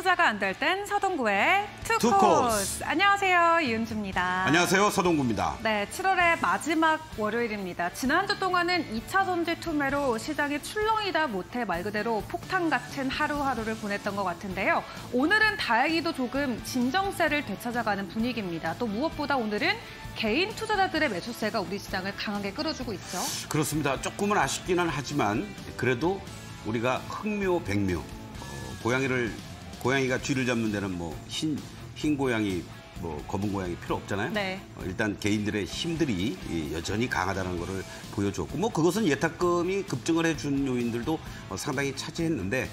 투자가 안 될 땐 서동구의 투코스. 안녕하세요, 이은주입니다. 안녕하세요, 서동구입니다. 네, 7월의 마지막 월요일입니다. 지난 한 주 동안은 2차 전지 투매로 시장이 출렁이다 못해 말 그대로 폭탄 같은 하루하루를 보냈던 것 같은데요. 오늘은 다행히도 조금 진정세를 되찾아가는 분위기입니다. 또 무엇보다 오늘은 개인 투자자들의 매수세가 우리 시장을 강하게 끌어주고 있죠. 그렇습니다. 조금은 아쉽기는 하지만 그래도 우리가 흑묘, 백묘, 고양이가 쥐를 잡는 데는 뭐 흰 고양이, 뭐 검은 고양이 필요 없잖아요. 네. 일단 개인들의 힘들이 여전히 강하다는 것을 보여줬고, 뭐 그것은 예탁금이 급증을 해준 요인들도 상당히 차지했는데,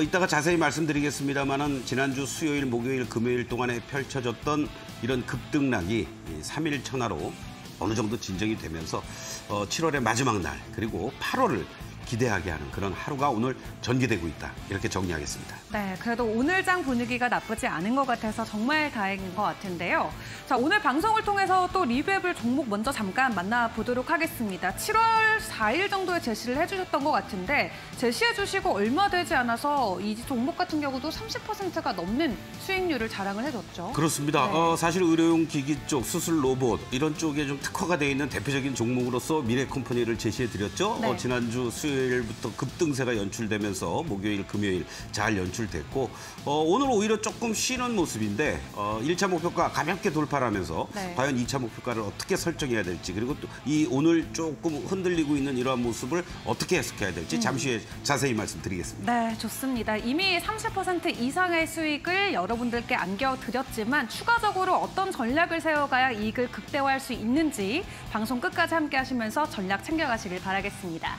이따가 자세히 말씀드리겠습니다만은 지난주 수요일, 목요일, 금요일 동안에 펼쳐졌던 이런 급등락이 3일 천하로 어느 정도 진정이 되면서 7월의 마지막 날 그리고 8월을 기대하게 하는 그런 하루가 오늘 전개되고 있다. 이렇게 정리하겠습니다. 네, 그래도 오늘 장 분위기가 나쁘지 않은 것 같아서 정말 다행인 것 같은데요. 자, 오늘 방송을 통해서 또 리뷰해볼 종목 먼저 잠깐 만나보도록 하겠습니다. 7월 4일 정도에 제시를 해주셨던 것 같은데 제시해주시고 얼마 되지 않아서 이 종목 같은 경우도 30%가 넘는 수익률을 자랑을 해줬죠. 그렇습니다. 네. 사실 의료용 기기 쪽, 수술 로봇 이런 쪽에 좀 특화가 되어 있는 대표적인 종목으로서 미래컴퍼니를 제시해드렸죠. 네. 지난주 수요일부터 급등세가 연출되면서 목요일, 금요일 잘 연출됐고 오늘 오히려 조금 쉬는 모습인데 1차 목표가 가볍게 돌파하면서 네. 과연 2차 목표가를 어떻게 설정해야 될지 그리고 또 이 오늘 조금 흔들리고 있는 이러한 모습을 어떻게 해석해야 될지 잠시 후에 자세히 말씀드리겠습니다. 네, 좋습니다. 이미 30% 이상의 수익을 여러분들께 안겨드렸지만 추가적으로 어떤 전략을 세워가야 이익을 극대화할 수 있는지 방송 끝까지 함께 하시면서 전략 챙겨가시길 바라겠습니다.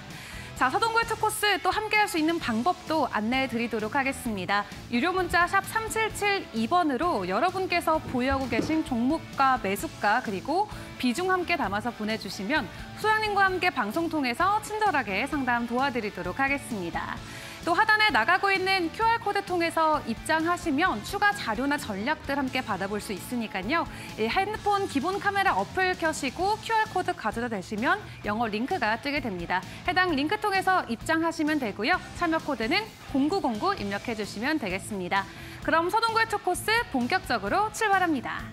자, 서동구의 투코스 또 함께할 수 있는 방법도 안내해 드리도록 하겠습니다. 유료 문자 샵 3772번으로 여러분께서 보유하고 계신 종목과 매수가 그리고 비중 함께 담아서 보내주시면 소장님과 함께 방송 통해서 친절하게 상담 도와드리도록 하겠습니다. 또 하단에 나가고 있는 QR코드 통해서 입장하시면 추가 자료나 전략들 함께 받아볼 수 있으니까요. 핸드폰 기본 카메라 어플 켜시고 QR코드 가져다 대시면 영어 링크가 뜨게 됩니다. 해당 링크 통해서 입장하시면 되고요. 참여 코드는 0909 입력해 주시면 되겠습니다. 그럼 서동구의 투코스 본격적으로 출발합니다.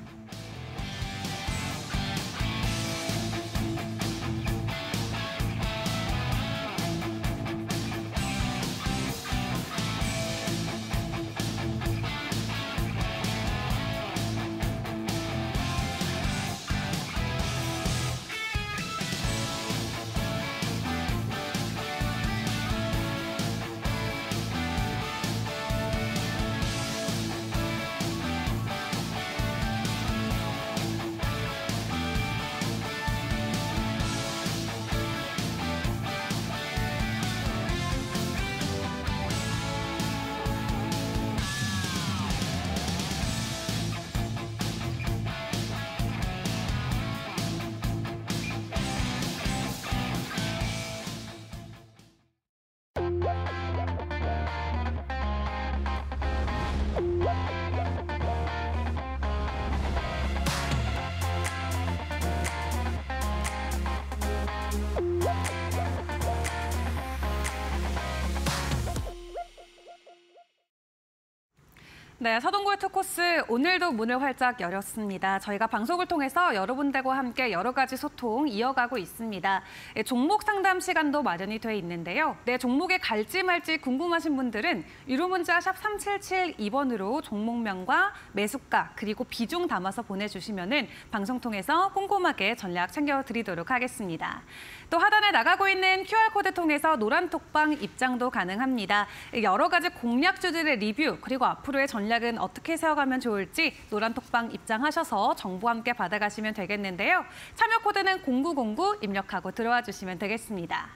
네, 서동구의 투코스 오늘도 문을 활짝 열었습니다. 저희가 방송을 통해서 여러분들과 함께 여러 가지 소통 이어가고 있습니다. 종목 상담 시간도 마련이 돼 있는데요. 내 종목에 갈지 말지 궁금하신 분들은 유료 문자 샵 3772번으로 종목명과 매수가 그리고 비중 담아서 보내주시면은 방송 통해서 꼼꼼하게 전략 챙겨드리도록 하겠습니다. 또 하단에 나가고 있는 QR코드 통해서 노란 톡방 입장도 가능합니다. 여러 가지 공략주들의 리뷰 그리고 앞으로의 전략은 어떻게 세워가면 좋을지 노란 톡방 입장하셔서 정보 함께 받아가시면 되겠는데요. 참여 코드는 0909 입력하고 들어와 주시면 되겠습니다.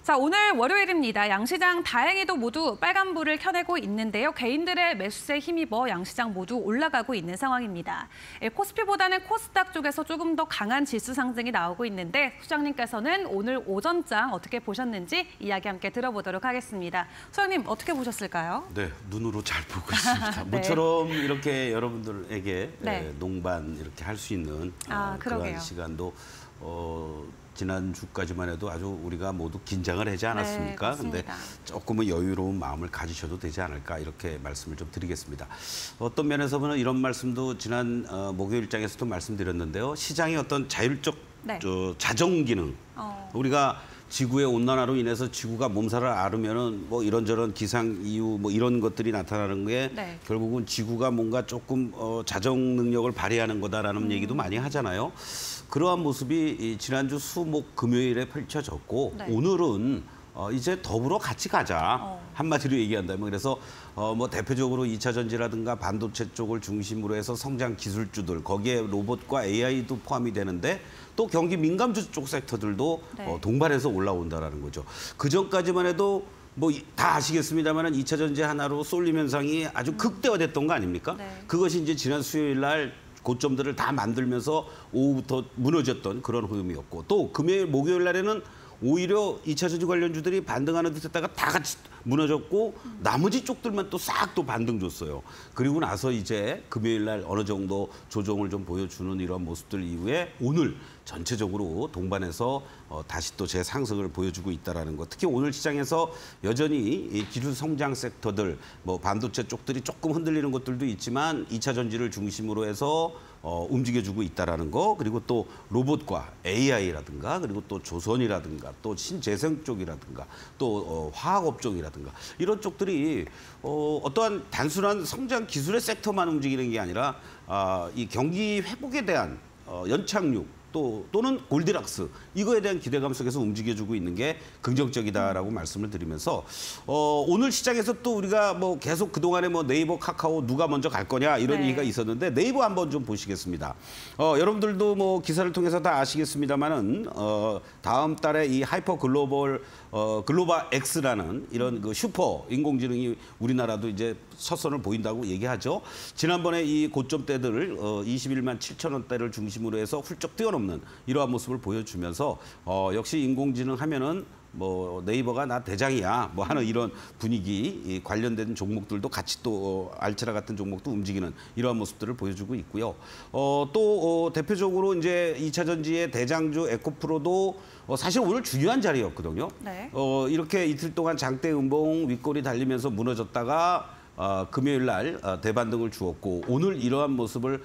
자, 오늘 월요일입니다. 양시장 다행히도 모두 빨간불을 켜내고 있는데요. 개인들의 매수세 힘입어 양시장 모두 올라가고 있는 상황입니다. 코스피보다는 코스닥 쪽에서 조금 더 강한 지수 상승이 나오고 있는데 소장님께서는 오늘 오전장 어떻게 보셨는지 이야기 함께 들어보도록 하겠습니다. 소장님 어떻게 보셨을까요? 네, 눈으로 잘 보고 있습니다. 네. 모처럼 이렇게 여러분들에게 네. 농반 이렇게 할 수 있는 그런 시간도 지난주까지만 해도 아주 우리가 모두 긴장을 하지 않았습니까? 네, 근데 조금은 여유로운 마음을 가지셔도 되지 않을까 이렇게 말씀을 좀 드리겠습니다. 어떤 면에서 보면 이런 말씀도 지난 목요일장에서도 말씀드렸는데요. 시장의 어떤 자율적 네. 자정 기능, 우리가 지구의 온난화로 인해서 지구가 몸살을 앓으면은 뭐 이런저런 기상 이유 뭐 이런 것들이 나타나는 게 네. 결국은 지구가 뭔가 조금 자정 능력을 발휘하는 거다라는 얘기도 많이 하잖아요. 그러한 모습이 이 지난주 수목 금요일에 펼쳐졌고 네. 오늘은 이제 더불어 같이 가자. 한마디로 얘기한다면 그래서 뭐 대표적으로 2차 전지라든가 반도체 쪽을 중심으로 해서 성장 기술주들 거기에 로봇과 AI도 포함이 되는데 또 경기 민감주 쪽 섹터들도 네. 동반해서 올라온다라는 거죠. 그 전까지만 해도 뭐 다 아시겠습니다만은 2차 전지 하나로 쏠림 현상이 아주 극대화됐던 거 아닙니까? 네. 그것이 이제 지난 수요일 날 고점들을 다 만들면서 오후부터 무너졌던 그런 흐름이었고 또 금요일 목요일 날에는 오히려 2차 전지 관련주들이 반등하는 듯 했다가 다 같이 무너졌고 나머지 쪽들만 또 싹 또 반등 줬어요. 그리고 나서 이제 금요일 날 어느 정도 조정을 좀 보여주는 이런 모습들 이후에 오늘 전체적으로 동반해서 다시 또 재상승을 보여주고 있다는 것. 특히 오늘 시장에서 여전히 이 기술 성장 섹터들, 뭐 반도체 쪽들이 조금 흔들리는 것들도 있지만 2차 전지를 중심으로 해서 움직여주고 있다는 거. 그리고 또 로봇과 AI라든가 그리고 또 조선이라든가 또 신재생 쪽이라든가 또 화학업종이라든가 이런 쪽들이 어떠한 단순한 성장 기술의 섹터만 움직이는 게 아니라 이 경기 회복에 대한 연착륙 또는 골디락스 이거에 대한 기대감 속에서 움직여주고 있는 게 긍정적이다라고 말씀을 드리면서 오늘 시장에서 또 우리가 뭐 계속 그동안에 뭐 네이버, 카카오 누가 먼저 갈 거냐 이런 네. 얘기가 있었는데 네이버 한번 좀 보시겠습니다. 여러분들도 뭐 기사를 통해서 다 아시겠습니다만은 다음 달에 이 하이퍼 글로벌 X라는 이런 그 슈퍼 인공지능이 우리나라도 이제 첫 선을 보인다고 얘기하죠. 지난번에 이 고점대들을 21만 7천 원대를 중심으로 해서 훌쩍 뛰어넘는 이러한 모습을 보여주면서 역시 인공지능 하면은 뭐 네이버가 나 대장이야 뭐 하는 이런 분위기 관련된 종목들도 같이 또 알츠라 같은 종목도 움직이는 이러한 모습들을 보여주고 있고요. 또 대표적으로 이제 2차 전지의 대장주 에코프로도 사실 오늘 중요한 자리였거든요. 네. 이렇게 이틀 동안 장대 음봉 윗골이 달리면서 무너졌다가 금요일 날 대반등을 주었고 오늘 이러한 모습을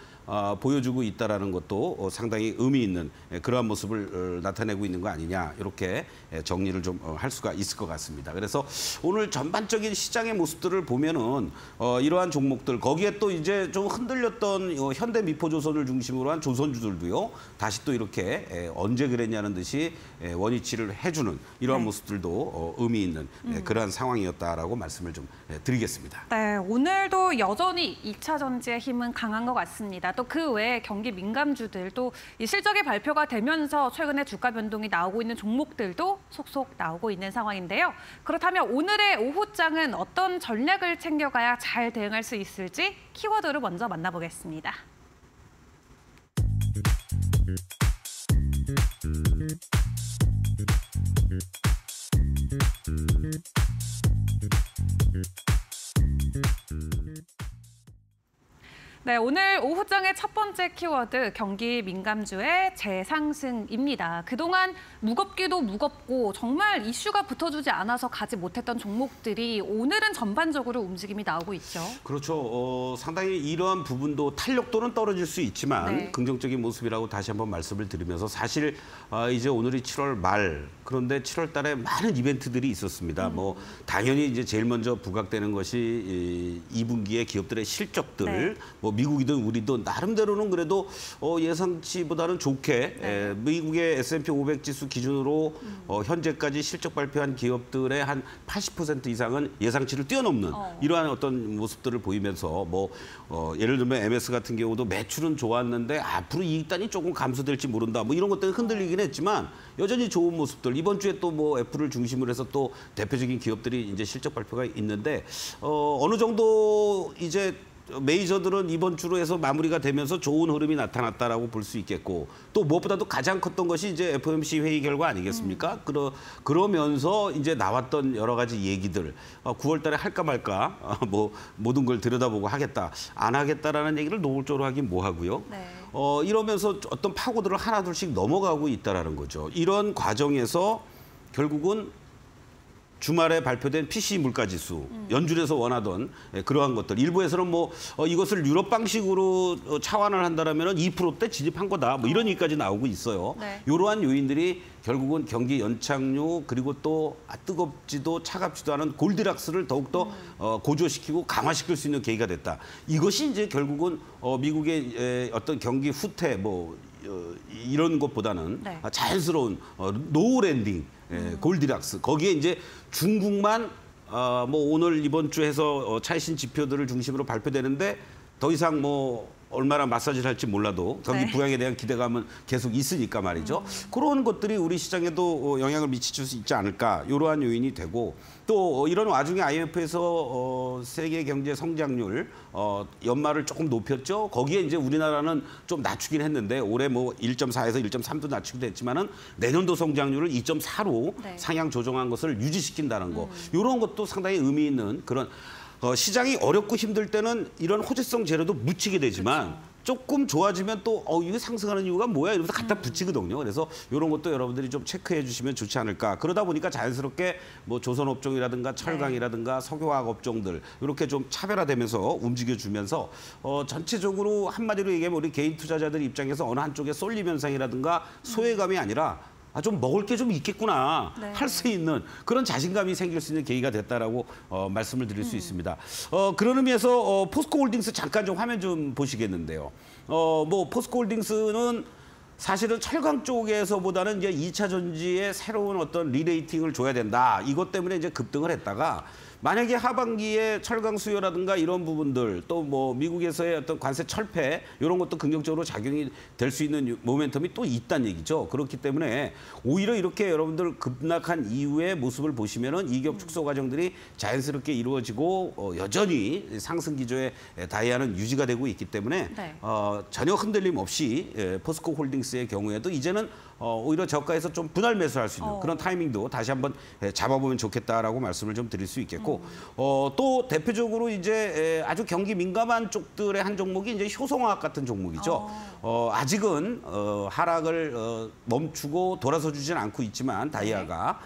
보여주고 있다는 것도 상당히 의미 있는 그러한 모습을 나타내고 있는 거 아니냐 이렇게 정리를 좀 할 수가 있을 것 같습니다. 그래서 오늘 전반적인 시장의 모습들을 보면은 이러한 종목들 거기에 또 이제 좀 흔들렸던 현대미포조선을 중심으로 한 조선주들도요 다시 또 이렇게 언제 그랬냐는 듯이 원위치를 해주는 이러한 네. 모습들도 의미 있는 그러한 상황이었다라고 말씀을 좀 드리겠습니다. 네, 오늘도 여전히 2차 전지의 힘은 강한 것 같습니다. 또 그 외에 경기 민감주들도 이 실적의 발표가 되면서 최근에 주가 변동이 나오고 있는 종목들도 속속 나오고 있는 상황인데요. 그렇다면 오늘의 오후장은 어떤 전략을 챙겨가야 잘 대응할 수 있을지 키워드를 먼저 만나보겠습니다. 네, 오늘 오후장의 첫 번째 키워드 경기 민감주의 재상승입니다. 그동안 무겁기도 무겁고 정말 이슈가 붙어주지 않아서 가지 못했던 종목들이 오늘은 전반적으로 움직임이 나오고 있죠. 그렇죠. 상당히 이러한 부분도 탄력도는 떨어질 수 있지만 네. 긍정적인 모습이라고 다시 한번 말씀을 드리면서 사실 이제 오늘이 7월 말 그런데 7월 달에 많은 이벤트들이 있었습니다. 뭐 당연히 이제 제일 먼저 부각되는 것이 2분기의 기업들의 실적들 네. 뭐 미국이든 우리든 나름대로는 그래도 예상치보다는 좋게 네. 미국의 S&P 500 지수 기준으로 현재까지 실적 발표한 기업들의 한 80% 이상은 예상치를 뛰어넘는 이러한 어떤 모습들을 보이면서 뭐 예를 들면 MS 같은 경우도 매출은 좋았는데 앞으로 이익단이 조금 감소될지 모른다. 뭐 이런 것들이 흔들리긴 했지만 여전히 좋은 모습들. 이번 주에 또 뭐 애플을 중심으로 해서 또 대표적인 기업들이 이제 실적 발표가 있는데 어느 정도 이제 메이저들은 이번 주로 해서 마무리가 되면서 좋은 흐름이 나타났다라고 볼 수 있겠고 또 무엇보다도 가장 컸던 것이 이제 FOMC 회의 결과 아니겠습니까? 그러면서 이제 나왔던 여러 가지 얘기들 9월 달에 할까 말까 뭐 모든 걸 들여다보고 하겠다 안 하겠다라는 얘기를 노골적으로 하긴 뭐 하고요. 네. 이러면서 어떤 파고들을 하나둘씩 넘어가고 있다라는 거죠. 이런 과정에서 결국은 주말에 발표된 PC 물가지수, 연준에서 원하던 그러한 것들. 일부에서는 뭐 이것을 유럽 방식으로 차환을 한다라면 2%대 진입한 거다. 뭐 이런 얘기까지 나오고 있어요. 네. 이러한 요인들이 결국은 경기 연착륙 그리고 또 뜨겁지도 차갑지도 않은 골디락스를 더욱더 고조시키고 강화시킬 수 있는 계기가 됐다. 이것이 이제 결국은 미국의 어떤 경기 후퇴 뭐 이런 것보다는 네. 자연스러운 노 랜딩, 골디락스. 거기에 이제 중국만 뭐 오늘 이번 주 해서 차이신 지표들을 중심으로 발표되는데 더 이상 뭐 얼마나 마사지를 할지 몰라도 경기 네. 부양에 대한 기대감은 계속 있으니까 말이죠. 그런 것들이 우리 시장에도 영향을 미칠 수 있지 않을까 이러한 요인이 되고 또 이런 와중에 IMF에서 세계 경제 성장률 연말을 조금 높였죠. 거기에 이제 우리나라는 좀 낮추긴 했는데 올해 뭐 1.4에서 1.3도 낮추기도 했지만은 내년도 성장률을 2.4로 네. 상향 조정한 것을 유지시킨다는 거. 이런 것도 상당히 의미 있는 그런 시장이 어렵고 힘들 때는 이런 호재성 재료도 묻히게 되지만 조금 좋아지면 또 이게 상승하는 이유가 뭐야 이러면서 갖다 붙이거든요. 그래서 이런 것도 여러분들이 좀 체크해 주시면 좋지 않을까. 그러다 보니까 자연스럽게 뭐 조선업종이라든가 철강이라든가 석유화학 업종들 이렇게 좀 차별화되면서 움직여주면서 전체적으로 한마디로 얘기하면 우리 개인 투자자들 입장에서 어느 한쪽에 쏠림 현상이라든가 소외감이 아니라 좀 먹을 게 좀 있겠구나 네. 할 수 있는 그런 자신감이 생길 수 있는 계기가 됐다라고 말씀을 드릴 수 있습니다. 그런 의미에서 포스코홀딩스 잠깐 좀 화면 좀 보시겠는데요. 뭐 포스코홀딩스는 사실은 철강 쪽에서보다는 이제 2차 전지에 새로운 어떤 리레이팅을 줘야 된다. 이것 때문에 이제 급등을 했다가 만약에 하반기에 철강 수요라든가 이런 부분들 또 뭐 미국에서의 어떤 관세 철폐 이런 것도 긍정적으로 작용이 될 수 있는 모멘텀이 또 있다는 얘기죠. 그렇기 때문에 오히려 이렇게 여러분들 급락한 이후의 모습을 보시면은 이격 축소 과정들이 자연스럽게 이루어지고 여전히 상승 기조의 다이아는 유지가 되고 있기 때문에 네. 전혀 흔들림 없이 포스코 홀딩스의 경우에도 이제는 오히려 저가에서 좀 분할 매수할 수 있는 그런 타이밍도 다시 한번 잡아보면 좋겠다라고 말씀을 좀 드릴 수 있겠고 또 대표적으로 이제 아주 경기 민감한 쪽들의 한 종목이 이제 효성화학 같은 종목이죠. 아직은 하락을 멈추고 돌아서 주진 않고 있지만 다이아가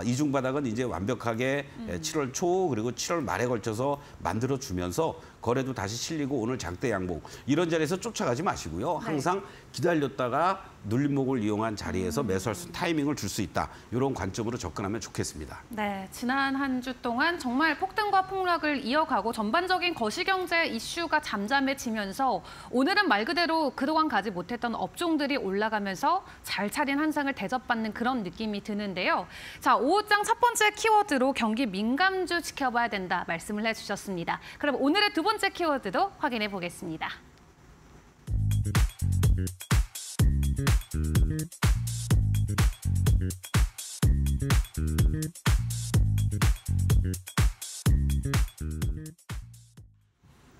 이중 바닥은 이제 완벽하게 7월 초 그리고 7월 말에 걸쳐서 만들어 주면서 거래도 다시 실리고 오늘 장대 양봉 이런 자리에서 쫓아가지 마시고요. 항상 기다렸다가 눌림목을 이용한 자리에서 매수할 수 타이밍을 줄 수 있다. 이런 관점으로 접근하면 좋겠습니다. 네, 지난 한 주 동안 정말 폭등과 폭락을 이어가고 전반적인 거시경제 이슈가 잠잠해지면서 오늘은 말 그대로 그동안 가지 못했던 업종들이 올라가면서 잘 차린 한상을 대접받는 그런 느낌이 드는데요. 자, 오후장 첫 번째 키워드로 경기 민감주 지켜봐야 된다 말씀을 해주셨습니다. 그럼 오늘의 두 번째 키워드도 확인해 보겠습니다.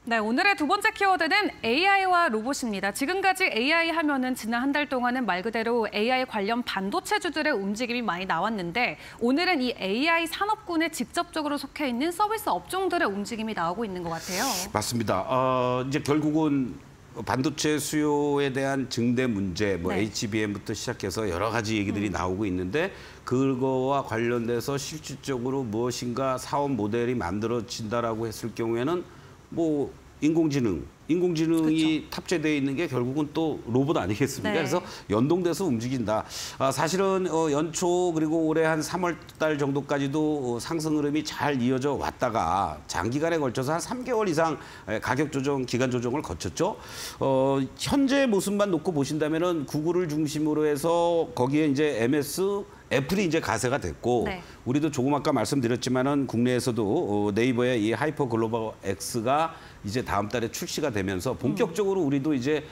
네, 오늘의 두 번째 키워드는 AI와 로봇입니다. 지금까지 AI 하면은 지난 한 달 동안은 말 그대로 AI 관련 반도체주들의 움직임이 많이 나왔는데 오늘은 이 AI 산업군에 직접적으로 속해 있는 서비스 업종들의 움직임이 나오고 있는 것 같아요. 맞습니다. 이제 결국은 반도체 수요에 대한 증대 문제, 뭐 네. HBM부터 시작해서 여러 가지 얘기들이 나오고 있는데 그거와 관련돼서 실질적으로 무엇인가 사업 모델이 만들어진다라고 했을 경우에는 뭐 인공지능이 탑재되어 있는 게 결국은 또 로봇 아니겠습니까? 네. 그래서 연동돼서 움직인다. 사실은 연초 그리고 올해 한 3월 달 정도까지도 상승 흐름이 잘 이어져 왔다가 장기간에 걸쳐서 한 3개월 이상 가격 조정, 기간 조정을 거쳤죠. 현재 모습만 놓고 보신다면은 구글을 중심으로 해서 거기에 이제 MS 애플이 이제 가세가 됐고 네. 우리도 조금 아까 말씀드렸지만은 국내에서도 네이버의 이 하이퍼 글로벌 X가 이제 다음 달에 출시가 되면서 본격적으로 우리도 이제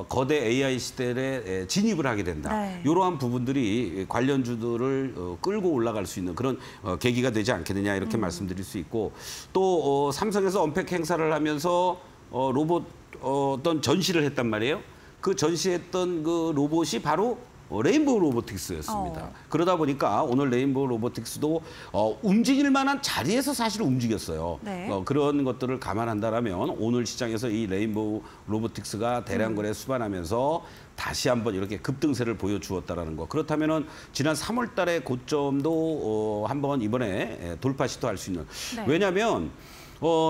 거대 AI 시대에 진입을 하게 된다. 네. 이러한 부분들이 관련주들을 끌고 올라갈 수 있는 그런 계기가 되지 않겠느냐 이렇게 말씀드릴 수 있고 또 삼성에서 언팩 행사를 하면서 로봇 어떤 전시를 했단 말이에요. 그 전시했던 그 로봇이 바로 레인보우 로보틱스였습니다. 그러다 보니까 오늘 레인보우 로보틱스도 움직일 만한 자리에서 사실 움직였어요. 네. 그런 것들을 감안한다면 오늘 시장에서 이 레인보우 로보틱스가 대량 거래 수반하면서 다시 한번 이렇게 급등세를 보여주었다라는 거. 그렇다면은 지난 3월 달의 고점도 한번 이번에 돌파 시도할 수 있는. 네. 왜냐하면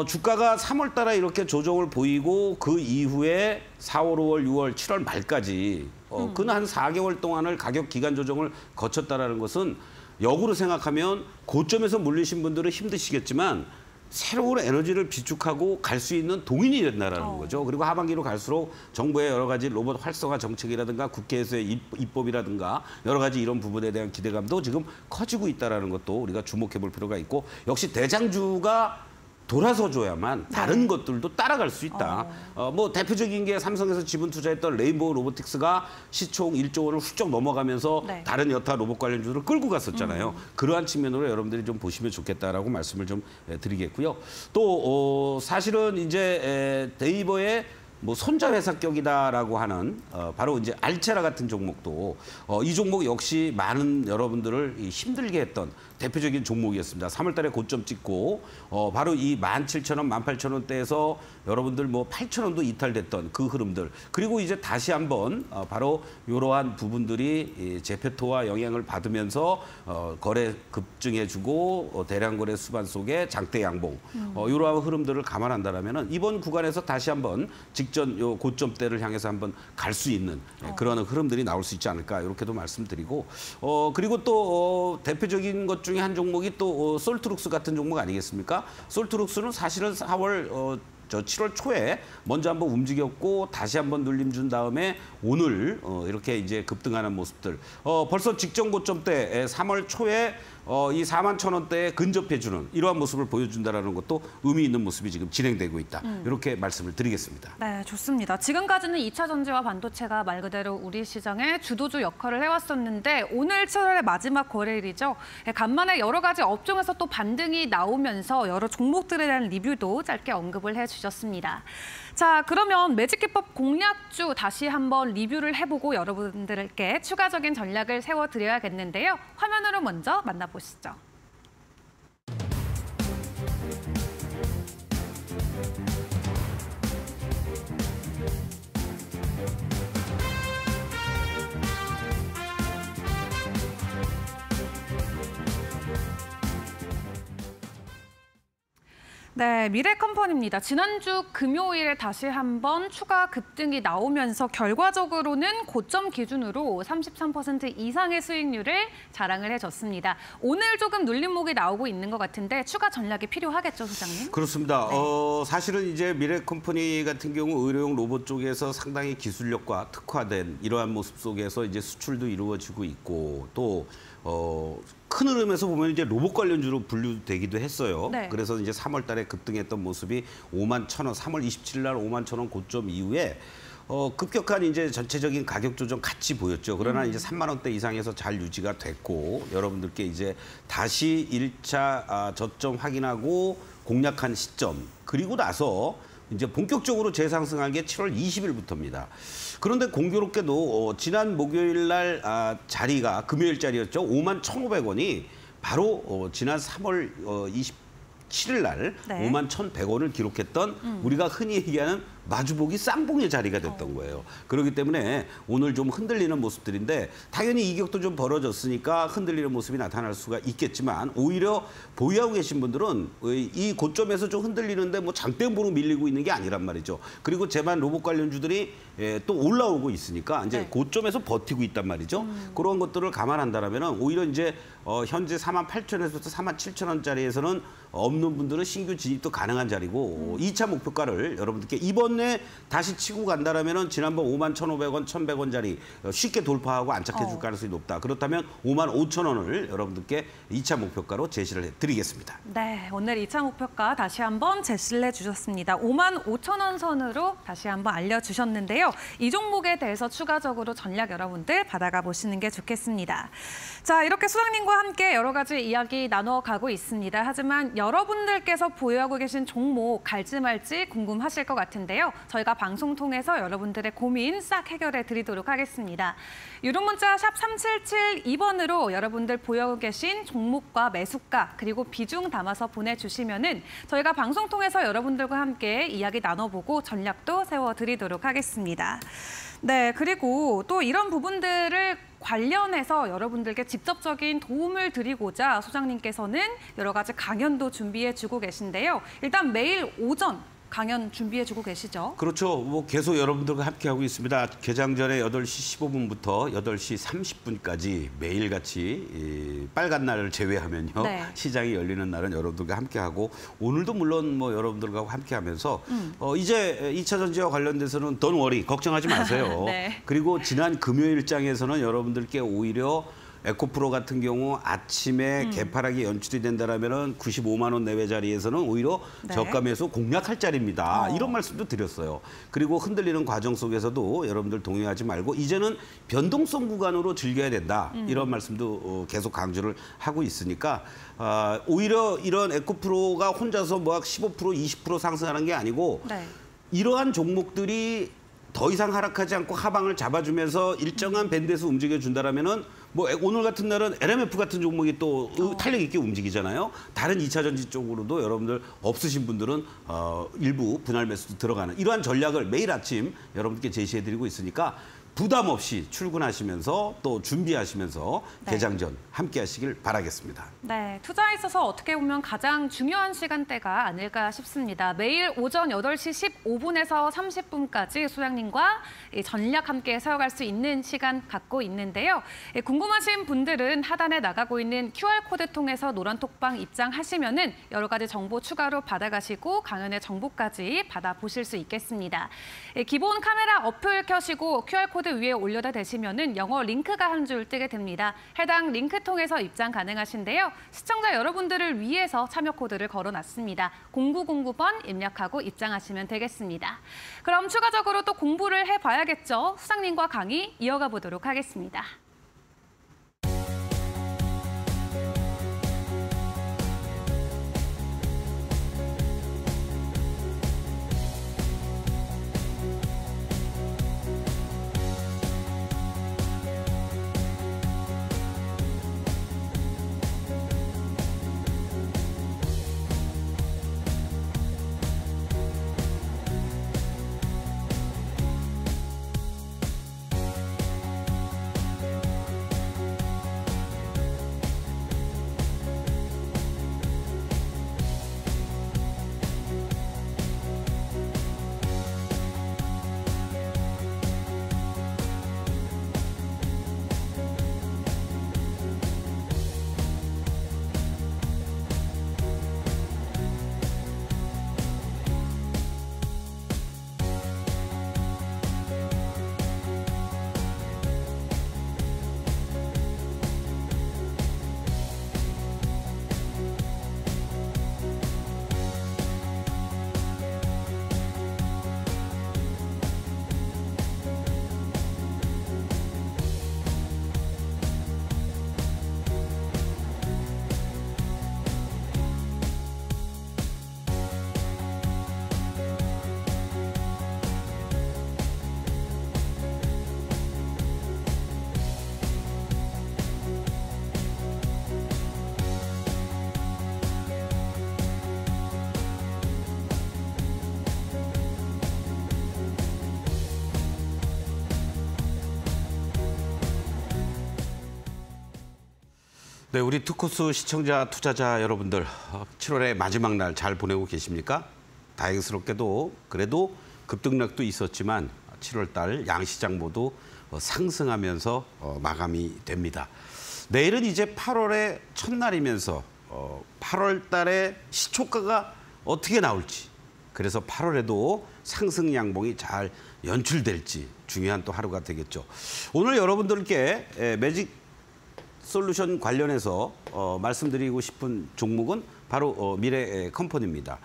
주가가 3월 달에 이렇게 조정을 보이고 그 이후에 4월, 5월, 6월, 7월 말까지 근 한 4개월 동안을 가격 기간 조정을 거쳤다라는 것은 역으로 생각하면 고점에서 물리신 분들은 힘드시겠지만 새로운 에너지를 비축하고 갈 수 있는 동인이 된다라는 거죠. 그리고 하반기로 갈수록 정부의 여러 가지 로봇 활성화 정책이라든가 국회에서의 입법이라든가 여러 가지 이런 부분에 대한 기대감도 지금 커지고 있다라는 것도 우리가 주목해 볼 필요가 있고 역시 대장주가 돌아서 줘야만 다른 것들도 따라갈 수 있다. 뭐 대표적인 게 삼성에서 지분 투자했던 레인보우 로보틱스가 시총 1조 원을 훌쩍 넘어가면서 네. 다른 여타 로봇 관련주를 끌고 갔었잖아요. 그러한 측면으로 여러분들이 좀 보시면 좋겠다라고 말씀을 좀 드리겠고요. 또 사실은 이제 네이버의 뭐 손자회사격이다라고 하는 바로 이제 알체라 같은 종목도 이 종목 역시 많은 여러분들을 힘들게 했던 대표적인 종목이었습니다. 3월 달에 고점 찍고 바로 이 17,000원, 18,000원대에서 여러분들 뭐 8,000원도 이탈됐던 그 흐름들. 그리고 이제 다시 한번 바로 이러한 부분들이 재표토와 영향을 받으면서 거래 급증해주고 대량 거래 수반 속에 장대 양봉. 이러한 흐름들을 감안한다라면 이번 구간에서 다시 한번 직전 요 고점대를 향해서 한번 갈 수 있는 그런 흐름들이 나올 수 있지 않을까 이렇게도 말씀드리고 그리고 또 대표적인 것 중에 한 종목이 또 솔트룩스 같은 종목 아니겠습니까? 솔트룩스는 사실은 7월 초에 먼저 한번 움직였고 다시 한번 눌림 준 다음에 오늘 이렇게 이제 급등하는 모습들. 벌써 직전 고점 때 3월 초에 이 41,000원대에 근접해주는 이러한 모습을 보여준다는 것도 의미 있는 모습이 지금 진행되고 있다. 이렇게 말씀을 드리겠습니다. 네, 좋습니다. 지금까지는 2차 전지와 반도체가 말 그대로 우리 시장의 주도주 역할을 해왔었는데 오늘 7월의 마지막 거래일이죠. 간만에 여러 가지 업종에서 또 반등이 나오면서 여러 종목들에 대한 리뷰도 짧게 언급을 해주셨습니다. 자, 그러면 매직기법 공략주 다시 한번 리뷰를 해보고 여러분들께 추가적인 전략을 세워드려야겠는데요. 화면으로 먼저 만나보시죠. 네, 미래컴퍼니입니다. 지난주 금요일에 다시 한번 추가 급등이 나오면서 결과적으로는 고점 기준으로 33% 이상의 수익률을 자랑을 해줬습니다. 오늘 조금 눌림목이 나오고 있는 것 같은데 추가 전략이 필요하겠죠, 소장님? 그렇습니다. 네. 사실은 이제 미래컴퍼니 같은 경우 의료용 로봇 쪽에서 상당히 기술력과 특화된 이러한 모습 속에서 이제 수출도 이루어지고 있고 또 큰 흐름에서 보면 이제 로봇 관련주로 분류되기도 했어요. 네. 그래서 이제 3월 달에 급등했던 모습이 51,000원, 3월 27일 날 51,000원 고점 이후에 급격한 이제 전체적인 가격 조정 같이 보였죠. 그러나 이제 3만 원대 이상에서 잘 유지가 됐고 여러분들께 이제 다시 1차 저점 확인하고 공략한 시점 그리고 나서 이제 본격적으로 재상승한 게 7월 20일부터입니다. 그런데 공교롭게도 지난 목요일 날 자리가 금요일 자리였죠. 51,500원이 바로 지난 3월 27일 날 네. 51,100원을 기록했던 우리가 흔히 얘기하는 마주보기 쌍봉의 자리가 됐던 거예요. 그렇기 때문에 오늘 좀 흔들리는 모습들인데 당연히 이격도 좀 벌어졌으니까 흔들리는 모습이 나타날 수가 있겠지만 오히려 보유하고 계신 분들은 이 고점에서 좀 흔들리는데 뭐 장대음보로 밀리고 있는 게 아니란 말이죠. 그리고 제반 로봇 관련주들이 또 올라오고 있으니까 이제 네. 고점에서 버티고 있단 말이죠. 그런 것들을 감안한다면 오히려 이제 현재 48,000원에서부터 47,000원짜리에서는 없는 분들은 신규 진입도 가능한 자리고 2차 목표가를 여러분들께 이번 기존에 다시 치고 간다라면은 지난번 51,500원, 1,100원짜리 쉽게 돌파하고 안착해 줄 가능성이 높다. 그렇다면 55,000원을 여러분들께 2차 목표가로 제시를 해드리겠습니다. 네, 오늘 2차 목표가 다시 한번 제시를 해주셨습니다. 55,000원 선으로 다시 한번 알려주셨는데요. 이 종목에 대해서 추가적으로 전략 여러분들 받아가 보시는 게 좋겠습니다. 자, 이렇게 수장님과 함께 여러 가지 이야기 나눠가고 있습니다. 하지만 여러분들께서 보유하고 계신 종목 갈지 말지 궁금하실 것 같은데요. 저희가 방송 통해서 여러분들의 고민 싹 해결해 드리도록 하겠습니다. 유료 문자 샵 3772번으로 여러분들 보유하고 계신 종목과 매수가 그리고 비중 담아서 보내주시면은 저희가 방송 통해서 여러분들과 함께 이야기 나눠보고 전략도 세워드리도록 하겠습니다. 네, 그리고 또 이런 부분들을 관련해서 여러분들께 직접적인 도움을 드리고자 소장님께서는 여러 가지 강연도 준비해주고 계신데요. 일단 매일 오전 강연 준비해주고 계시죠? 그렇죠. 뭐 계속 여러분들과 함께하고 있습니다. 개장 전에 8시 15분부터 8시 30분까지 매일같이 빨간 날을 제외하면요. 네. 시장이 열리는 날은 여러분들과 함께하고 오늘도 물론 뭐 여러분들과 함께하면서 이제 2차 전지와 관련돼서는 don't worry, 걱정하지 마세요. 네. 그리고 지난 금요일장에서는 여러분들께 오히려 에코프로 같은 경우 아침에 개파락이 연출이 된다라면은 95만 원 내외 자리에서는 오히려 네. 저가 매수 공략할 자리입니다. 이런 말씀도 드렸어요. 그리고 흔들리는 과정 속에서도 여러분들 동요하지 말고 이제는 변동성 구간으로 즐겨야 된다. 이런 말씀도 계속 강조를 하고 있으니까 오히려 이런 에코프로가 혼자서 뭐 15%, 20% 상승하는 게 아니고 네. 이러한 종목들이 더 이상 하락하지 않고 하방을 잡아주면서 일정한 밴드에서 움직여준다라면은 뭐 오늘 같은 날은 LMF 같은 종목이 또 탄력 있게 움직이잖아요. 다른 2차 전지 쪽으로도 여러분들 없으신 분들은 일부 분할 매수도 들어가는 이러한 전략을 매일 아침 여러분께 제시해드리고 있으니까 부담 없이 출근하시면서 또 준비하시면서 네. 개장 전 함께 하시길 바라겠습니다. 네, 투자에 있어서 어떻게 보면 가장 중요한 시간대가 아닐까 싶습니다. 매일 오전 8시 15분에서 30분까지 소장님과 전략 함께 세워갈 수 있는 시간 갖고 있는데요. 궁금하신 분들은 하단에 나가고 있는 QR코드 통해서 노란톡방 입장하시면은 여러 가지 정보 추가로 받아가시고 강연의 정보까지 받아보실 수 있겠습니다. 기본 카메라 어플 켜시고 QR코드 위에 올려다 대시면은 영어 링크가 한 줄 뜨게 됩니다. 해당 링크 통해서 입장 가능하신데요. 시청자 여러분들을 위해서 참여 코드를 걸어놨습니다. 0909번 입력하고 입장하시면 되겠습니다. 그럼 추가적으로 또 공부를 해봐야겠죠. 수장님과 강의 이어가 보도록 하겠습니다. 네, 우리 투코스 시청자, 투자자 여러분들 7월의 마지막 날 잘 보내고 계십니까? 다행스럽게도 그래도 급등락도 있었지만 7월 달 양시장 모두 상승하면서 마감이 됩니다. 내일은 이제 8월의 첫날이면서 8월 달에 시초가가 어떻게 나올지 그래서 8월에도 상승 양봉이 잘 연출될지 중요한 또 하루가 되겠죠. 오늘 여러분들께 매직 솔루션 관련해서 말씀드리고 싶은 종목은 바로 미래 컴퍼니입니다.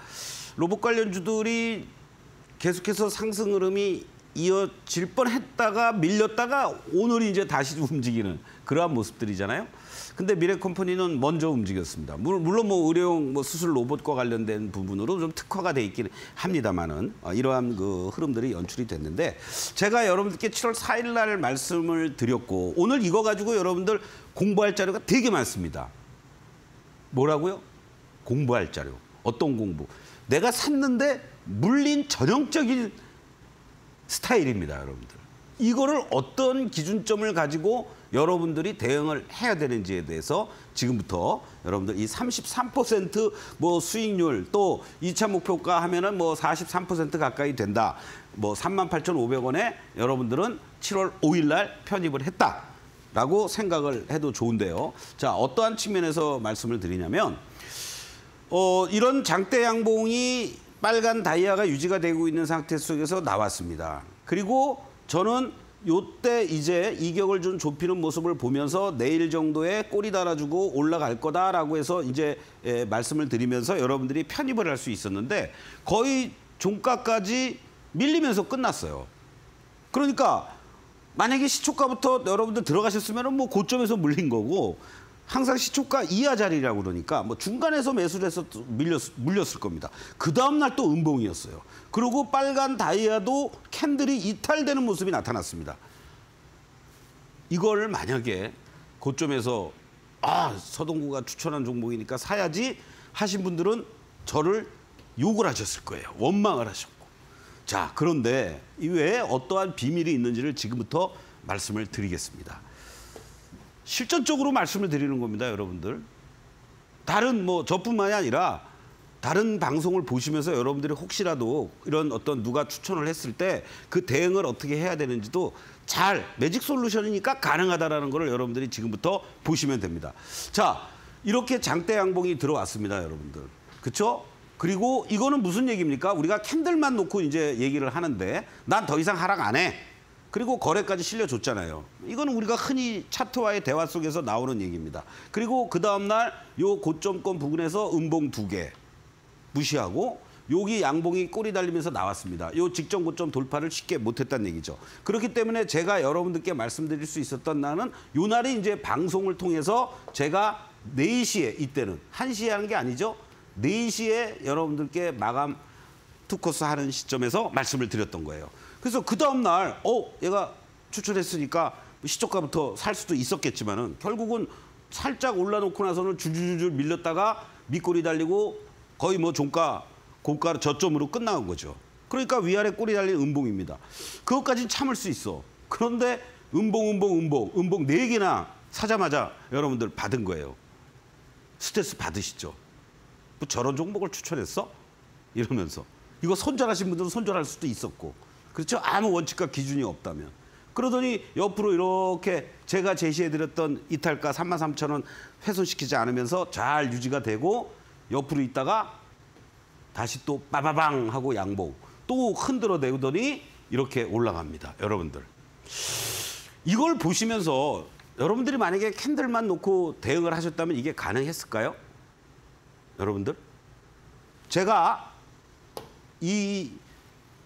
로봇 관련주들이 계속해서 상승 흐름이 이어질 뻔했다가 밀렸다가 오늘 이제 다시 움직이는 그러한 모습들이잖아요. 근데 미래 컴퍼니는 먼저 움직였습니다. 물론 뭐 의료용 뭐 수술 로봇과 관련된 부분으로 좀 특화가 돼 있긴 합니다만은 이러한 그 흐름들이 연출이 됐는데 제가 여러분들께 7월 4일 날 말씀을 드렸고 오늘 이거 가지고 여러분들 공부할 자료가 되게 많습니다. 뭐라고요? 공부할 자료. 어떤 공부? 내가 샀는데 물린 전형적인 스타일입니다, 여러분들. 이거를 어떤 기준점을 가지고 여러분들이 대응을 해야 되는지에 대해서 지금부터 여러분들 이 33% 수익률 또 2차 목표가 하면은 43% 가까이 된다. 38,500원에 여러분들은 7월 5일 날 편입을 했다라고 생각을 해도 좋은데요. 자, 어떠한 측면에서 말씀을 드리냐면 이런 장대 양봉이 빨간 다이아가 유지가 되고 있는 상태 속에서 나왔습니다. 그리고 저는 요때 이제 이격을 좀 좁히는 모습을 보면서 내일 정도에 꼬리 달아주고 올라갈 거다라고 해서 이제 말씀을 드리면서 여러분들이 편입을 할 수 있었는데 거의 종가까지 밀리면서 끝났어요. 그러니까 만약에 시초가부터 여러분들 들어가셨으면 고점에서 물린 거고 항상 시초가 이하 자리라고 그러니까 중간에서 매수를 해서 물렸을 겁니다. 그 다음날 또 음봉이었어요. 그리고 빨간 다이아도 캔들이 이탈되는 모습이 나타났습니다. 이걸 만약에 고점에서 서동구가 추천한 종목이니까 사야지 하신 분들은 저를 욕을 하셨을 거예요. 원망을 하셨고. 자, 그런데 이외에 어떠한 비밀이 있는지를 지금부터 말씀을 드리겠습니다. 실전적으로 말씀을 드리는 겁니다, 여러분들. 다른 저뿐만이 아니라 다른 방송을 보시면서 여러분들이 혹시라도 이런 어떤 누가 추천을 했을 때 그 대응을 어떻게 해야 되는지도 잘 매직 솔루션이니까 가능하다라는 거를 여러분들이 지금부터 보시면 됩니다. 자, 이렇게 장대 양봉이 들어왔습니다, 여러분들. 그렇죠? 그리고 이거는 무슨 얘기입니까? 우리가 캔들만 놓고 이제 얘기를 하는데 난 더 이상 하락 안 해. 그리고 거래까지 실려줬잖아요. 이거는 우리가 흔히 차트와의 대화 속에서 나오는 얘기입니다. 그리고 그 다음날 요 고점권 부근에서 음봉 2개 무시하고 여기 양봉이 꼬리 달리면서 나왔습니다. 요 직전 고점 돌파를 쉽게 못했다는 얘기죠. 그렇기 때문에 제가 여러분들께 말씀드릴 수 있었던 날은 요 날이 이제 방송을 통해서 제가 4시에 이때는 1시에 하는 게 아니죠. 4시에 여러분들께 마감 투코스 하는 시점에서 말씀을 드렸던 거예요. 그래서 그 다음날 얘가 추천했으니까 시초가부터 살 수도 있었겠지만은 결국은 살짝 올라놓고 나서는 줄줄줄 밀렸다가 밑꼬리 달리고 거의 종가 고가 저점으로 끝나간 거죠. 그러니까 위아래 꼬리 달린 음봉입니다. 그것까지는 참을 수 있어. 그런데 음봉 4개나 사자마자 여러분들 받은 거예요. 스트레스 받으시죠. 저런 종목을 추천했어? 이러면서. 이거 손절하신 분들은 손절할 수도 있었고. 그렇죠? 아무 원칙과 기준이 없다면. 그러더니 옆으로 이렇게 제가 제시해드렸던 이탈가 33,000원 훼손시키지 않으면서 잘 유지가 되고 옆으로 있다가 다시 또 빠바방 하고 양봉. 또 흔들어 내더니 이렇게 올라갑니다. 여러분들. 이걸 보시면서 여러분들이 만약에 캔들만 놓고 대응을 하셨다면 이게 가능했을까요? 여러분들? 제가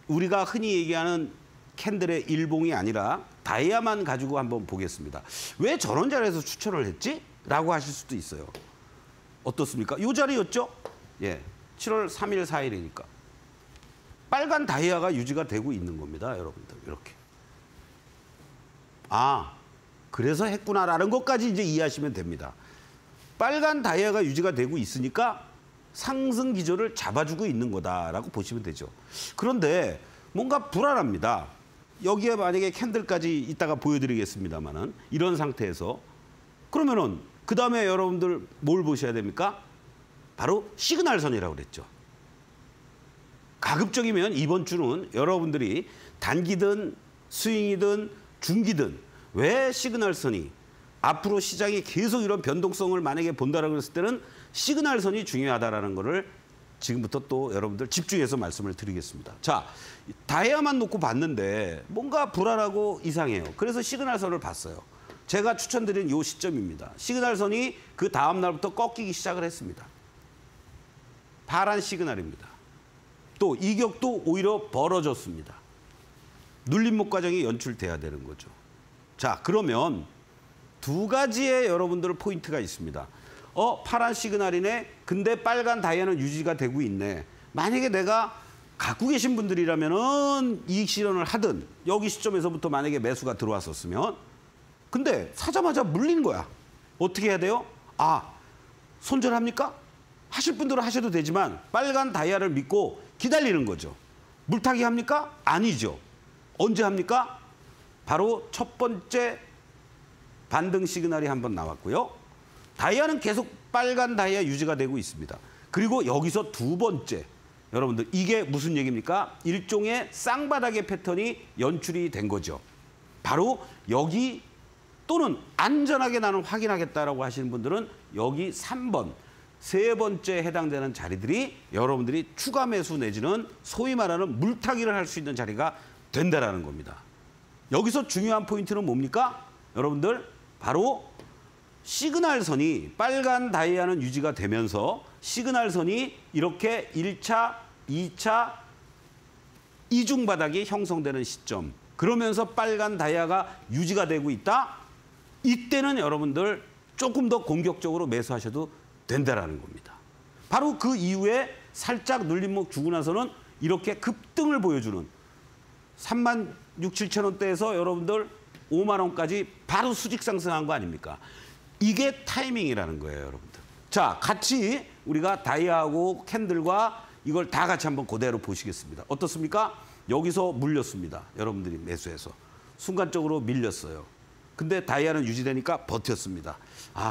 우리가 흔히 얘기하는 캔들의 일봉이 아니라 다이아만 가지고 한번 보겠습니다. 왜 저런 자리에서 추천을 했지? 라고 하실 수도 있어요. 어떻습니까? 이 자리였죠? 예, 7월 3일, 4일이니까. 빨간 다이아가 유지가 되고 있는 겁니다, 여러분들. 이렇게. 그래서 했구나라는 것까지 이제 이해하시면 됩니다. 빨간 다이아가 유지가 되고 있으니까 상승 기조를 잡아주고 있는 거다라고 보시면 되죠. 그런데 뭔가 불안합니다. 여기에 만약에 캔들까지 이따가 보여드리겠습니다만은 이런 상태에서 그러면은 그 다음에 여러분들 뭘 보셔야 됩니까? 바로 시그널선이라고 그랬죠. 가급적이면 이번 주는 여러분들이 단기든 스윙이든 중기든 왜 시그널선이 앞으로 시장이 계속 이런 변동성을 만약에 본다라고 했을 때는 시그널선이 중요하다라는 거를 지금부터 또 여러분들 집중해서 말씀을 드리겠습니다. 자, 다이아만 놓고 봤는데 뭔가 불안하고 이상해요. 그래서 시그널선을 봤어요. 제가 추천드린 이 시점입니다. 시그널선이 그 다음 날부터 꺾이기 시작을 했습니다. 파란 시그널입니다. 또 이격도 오히려 벌어졌습니다. 눌림목 과정이 연출돼야 되는 거죠. 자, 그러면 두 가지의 여러분들 포인트가 있습니다. 파란 시그널이네. 근데 빨간 다이아는 유지가 되고 있네. 만약에 내가 갖고 계신 분들이라면은 이익 실현을 하든 여기 시점에서부터 만약에 매수가 들어왔었으면 근데 사자마자 물린 거야. 어떻게 해야 돼요? 손절합니까? 하실 분들은 하셔도 되지만 빨간 다이아를 믿고 기다리는 거죠. 물타기 합니까? 아니죠. 언제 합니까? 바로 첫 번째 반등 시그널이 한번 나왔고요. 다이아는 계속 빨간 다이아 유지가 되고 있습니다. 그리고 여기서 두 번째, 여러분들 이게 무슨 얘기입니까? 일종의 쌍바닥의 패턴이 연출이 된 거죠. 바로 여기 또는 안전하게 나는 확인하겠다라고 하시는 분들은 여기 3번, 세 번째 해당되는 자리들이 여러분들이 추가 매수 내지는 소위 말하는 물타기를 할 수 있는 자리가 된다라는 겁니다. 여기서 중요한 포인트는 뭡니까? 여러분들 바로 시그널선이 빨간 다이아는 유지가 되면서 시그널선이 이렇게 1차, 2차 이중바닥이 형성되는 시점. 그러면서 빨간 다이아가 유지가 되고 있다. 이때는 여러분들 조금 더 공격적으로 매수하셔도 된다라는 겁니다. 바로 그 이후에 살짝 눌림목 주고 나서는 이렇게 급등을 보여주는 3만 6, 7천 원대에서 여러분들 5만 원까지 바로 수직 상승한 거 아닙니까? 이게 타이밍이라는 거예요, 여러분들. 자, 같이 우리가 다이아하고 캔들과 이걸 다 같이 한번 그대로 보시겠습니다. 어떻습니까? 여기서 물렸습니다. 여러분들이 매수해서. 순간적으로 밀렸어요. 근데 다이아는 유지되니까 버텼습니다.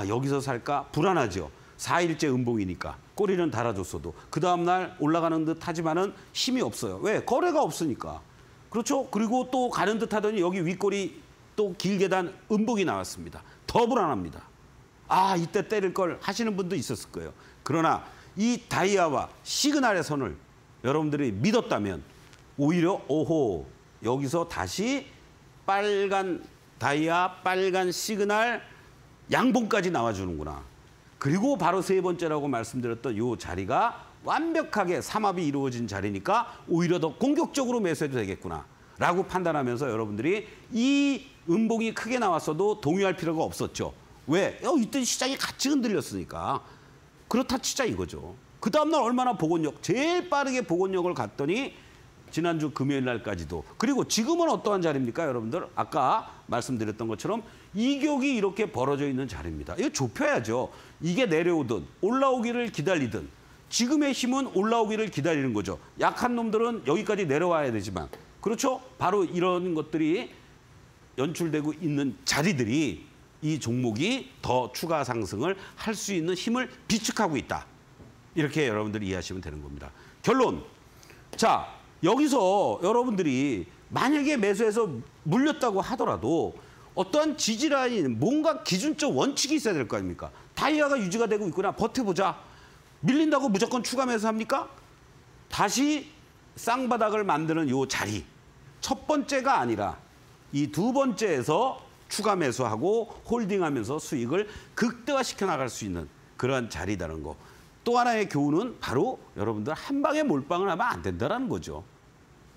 여기서 살까? 불안하죠. 4일째 음봉이니까. 꼬리는 달아줬어도. 그 다음날 올라가는 듯 하지만은 힘이 없어요. 왜? 거래가 없으니까. 그렇죠? 그리고 또 가는 듯 하더니 여기 윗꼬리 또 길게 단 음봉이 나왔습니다. 더 불안합니다. 이때 때릴 걸 하시는 분도 있었을 거예요. 그러나 이 다이아와 시그널의 선을 여러분들이 믿었다면 오히려 여기서 다시 빨간 다이아, 빨간 시그널 양봉까지 나와주는구나. 그리고 바로 세 번째라고 말씀드렸던 이 자리가 완벽하게 삼합이 이루어진 자리니까 오히려 더 공격적으로 매수해도 되겠구나 라고 판단하면서 여러분들이 이 음봉이 크게 나왔어도 동요할 필요가 없었죠. 왜? 이때 시장이 같이 흔들렸으니까. 그렇다 치자 이거죠. 그 다음날 얼마나 복원력, 제일 빠르게 복원력을 갔더니 지난주 금요일 날까지도. 그리고 지금은 어떠한 자리입니까, 여러분들? 아까 말씀드렸던 것처럼 이격이 이렇게 벌어져 있는 자리입니다. 이거 좁혀야죠. 이게 내려오든 올라오기를 기다리든 지금의 힘은 올라오기를 기다리는 거죠. 약한 놈들은 여기까지 내려와야 되지만 그렇죠? 바로 이런 것들이 연출되고 있는 자리들이 이 종목이 더 추가 상승을 할 수 있는 힘을 비축하고 있다. 이렇게 여러분들이 이해하시면 되는 겁니다. 결론. 자, 여기서 여러분들이 만약에 매수해서 물렸다고 하더라도 어떠한 지지라인, 뭔가 기준적 원칙이 있어야 될 거 아닙니까? 다이아가 유지가 되고 있구나. 버텨보자. 밀린다고 무조건 추가 매수합니까? 다시 쌍바닥을 만드는 이 자리. 첫 번째가 아니라 이 두 번째에서 추가 매수하고 홀딩하면서 수익을 극대화시켜 나갈 수 있는 그러한 자리라는 거. 또 하나의 교훈은 바로 여러분들 한 방에 몰빵을 하면 안 된다는 거죠.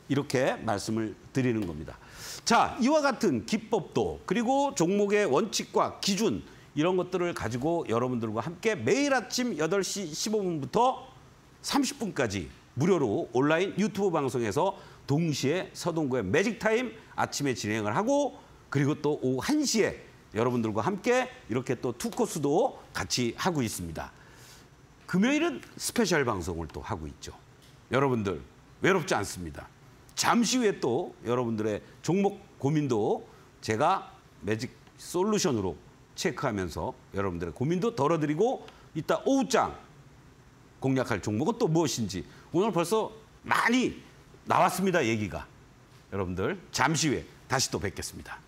이렇게 말씀을 드리는 겁니다. 자, 이와 같은 기법도 그리고 종목의 원칙과 기준 이런 것들을 가지고 여러분들과 함께 매일 아침 8시 15분부터 30분까지 무료로 온라인 유튜브 방송에서 동시에 서동구의 매직타임 아침에 진행을 하고 그리고 또 오후 1시에 여러분들과 함께 이렇게 또 투코스도 같이 하고 있습니다. 금요일은 스페셜 방송을 또 하고 있죠. 여러분들 외롭지 않습니다. 잠시 후에 또 여러분들의 종목 고민도 제가 매직 솔루션으로 체크하면서 여러분들의 고민도 덜어드리고 이따 오후장 공략할 종목은 또 무엇인지 오늘 벌써 많이 나왔습니다. 얘기가. 여러분들 잠시 후에 다시 또 뵙겠습니다.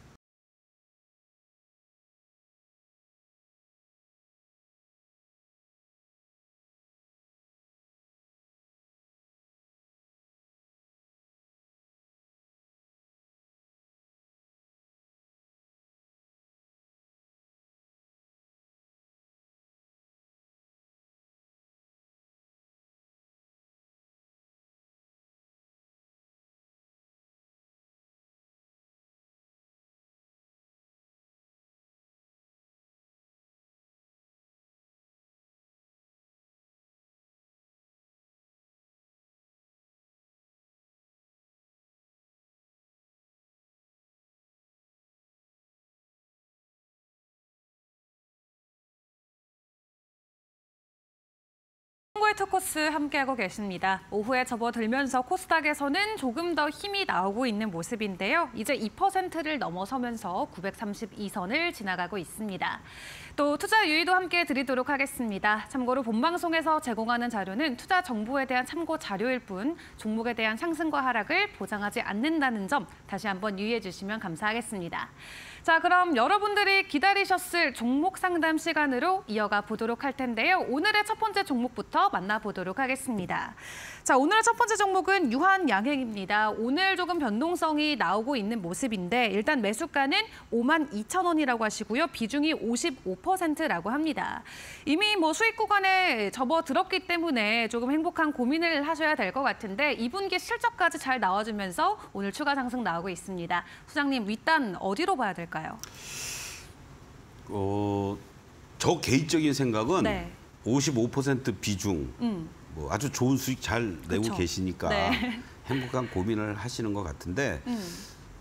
정보의 투코스 함께하고 계십니다. 오후에 접어들면서 코스닥에서는 조금 더 힘이 나오고 있는 모습인데요. 이제 2%를 넘어서면서 932선을 지나가고 있습니다. 또 투자 유의도 함께 드리도록 하겠습니다. 참고로 본방송에서 제공하는 자료는 투자 정보에 대한 참고 자료일 뿐 종목에 대한 상승과 하락을 보장하지 않는다는 점 다시 한번 유의해 주시면 감사하겠습니다. 자, 그럼 여러분들이 기다리셨을 종목 상담 시간으로 이어가 보도록 할 텐데요. 오늘의 첫 번째 종목부터 만나보도록 하겠습니다. 자, 오늘의 첫 번째 종목은 유한양행입니다. 오늘 조금 변동성이 나오고 있는 모습인데 일단 매수가는 52,000원이라고 하시고요. 비중이 55%라고 합니다. 이미 수익 구간에 접어들었기 때문에 조금 행복한 고민을 하셔야 될 것 같은데 2분기 실적까지 잘 나와주면서 오늘 추가 상승 나오고 있습니다. 소장님, 윗단 어디로 봐야 될까요? 저 개인적인 생각은 네. 55% 비중, 아주 좋은 수익 잘 내고 그쵸. 계시니까 네. 행복한 고민을 하시는 것 같은데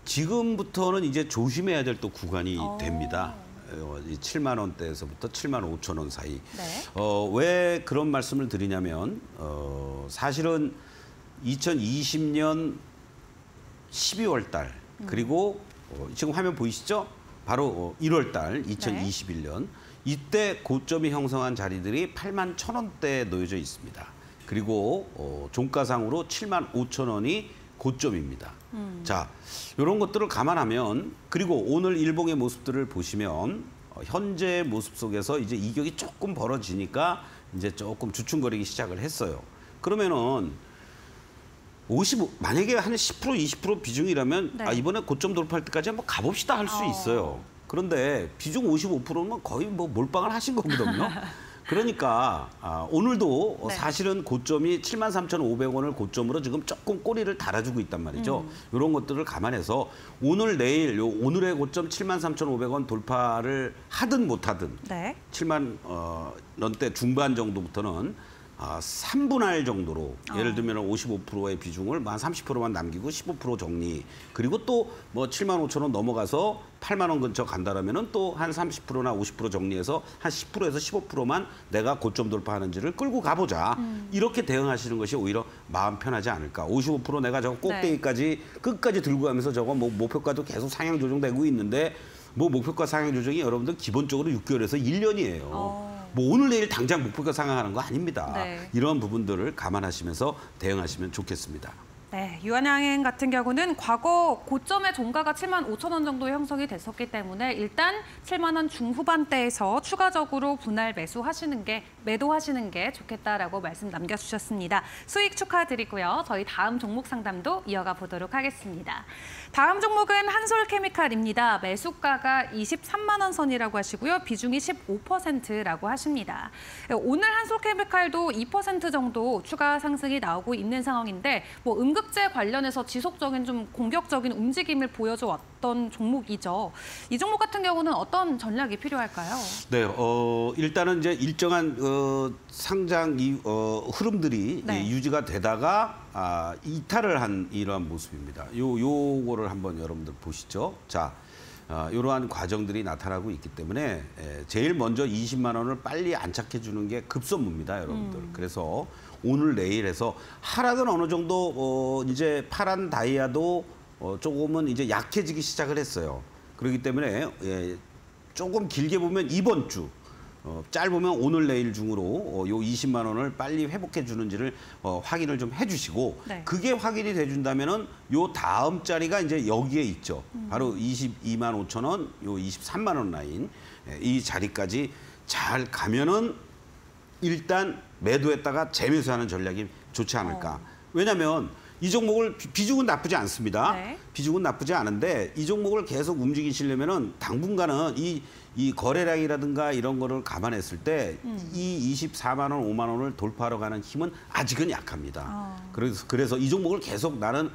지금부터는 이제 조심해야 될 또 구간이 됩니다. 7만 원대에서부터 7만 5천 원 사이. 네. 왜 그런 말씀을 드리냐면 사실은 2020년 12월 달 그리고 지금 화면 보이시죠? 바로 1월 달 2021년 이때 고점이 형성한 자리들이 8만 1,000원대에 놓여져 있습니다. 그리고 종가상으로 7만 5천 원이 고점입니다. 자, 이런 것들을 감안하면 그리고 오늘 일봉의 모습들을 보시면 현재 모습 속에서 이제 이격이 조금 벌어지니까 이제 조금 주춤거리기 시작을 했어요. 그러면은 만약에 한 10% 20% 비중이라면 네. 이번에 고점 돌파할 때까지 한번 가봅시다 할 수 있어요. 그런데 비중 55%면 거의 몰빵을 하신 거거든요. 그러니까 오늘도 네. 사실은 고점이 73,500원을 고점으로 지금 조금 꼬리를 달아주고 있단 말이죠. 이런 것들을 감안해서 오늘 내일 오늘의 고점 73,500원 돌파를 하든 못하든 네. 7만 원대 중반 정도부터는 3분할 정도로 예를 들면 55%의 비중을 한 30%만 남기고 15% 정리. 그리고 또 7만 5천 원 넘어가서 8만 원 근처 간다라면은 또 한 30%나 50% 정리해서 한 10%에서 15%만 내가 고점 돌파하는지를 끌고 가보자. 이렇게 대응하시는 것이 오히려 마음 편하지 않을까. 55% 내가 저거 꼭대기까지 끝까지 들고 가면서 저거 목표가도 계속 상향 조정되고 있는데 목표가 상향 조정이 여러분들 기본적으로 6개월에서 1년이에요. 오늘 내일 당장 목표가 상향하는 거 아닙니다. 네. 이런 부분들을 감안하시면서 대응하시면 좋겠습니다. 네, 유한양행 같은 경우는 과거 고점의 종가가 7만 5천 원 정도 형성이 됐었기 때문에 일단 7만 원 중후반대에서 추가적으로 분할 매도하시는 게 좋겠다라고 말씀 남겨주셨습니다. 수익 축하드리고요. 저희 다음 종목 상담도 이어가 보도록 하겠습니다. 다음 종목은 한솔케미칼입니다. 매수가가 23만 원 선이라고 하시고요. 비중이 15%라고 하십니다. 오늘 한솔케미칼도 2% 정도 추가 상승이 나오고 있는 상황인데 음극재 관련해서 지속적인 좀 공격적인 움직임을 보여줘 왔던 종목이죠. 이 종목 같은 경우는 어떤 전략이 필요할까요? 네, 일단은 이제 일정한 상장 흐름들이 네. 유지가 되다가 이탈을 한 이러한 모습입니다. 요거를 한번 여러분들 보시죠. 자, 이러한 과정들이 나타나고 있기 때문에 제일 먼저 20만 원을 빨리 안착해 주는 게 급선무입니다, 여러분들. 그래서 오늘 내일 해서 하락은 어느 정도 이제 파란 다이아도 조금은 이제 약해지기 시작을 했어요. 그렇기 때문에 조금 길게 보면 이번 주 짧으면 오늘 내일 중으로 요 20만 원을 빨리 회복해 주는지를 확인을 좀 해주시고 네. 그게 확인이 돼준다면은 요 다음 자리가 이제 여기에 있죠. 바로 22만 5천 원, 요 23만 원 라인 이 자리까지 잘 가면은 일단 매도했다가 재매수하는 전략이 좋지 않을까. 왜냐하면 이 종목을 비중은 나쁘지 않습니다. 네. 비중은 나쁘지 않은데 이 종목을 계속 움직이시려면은 당분간은 이 거래량이라든가 이런 거를 감안했을 때 이 24만 원, 5만 원을 돌파하러 가는 힘은 아직은 약합니다. 그래서 이 종목을 계속 나는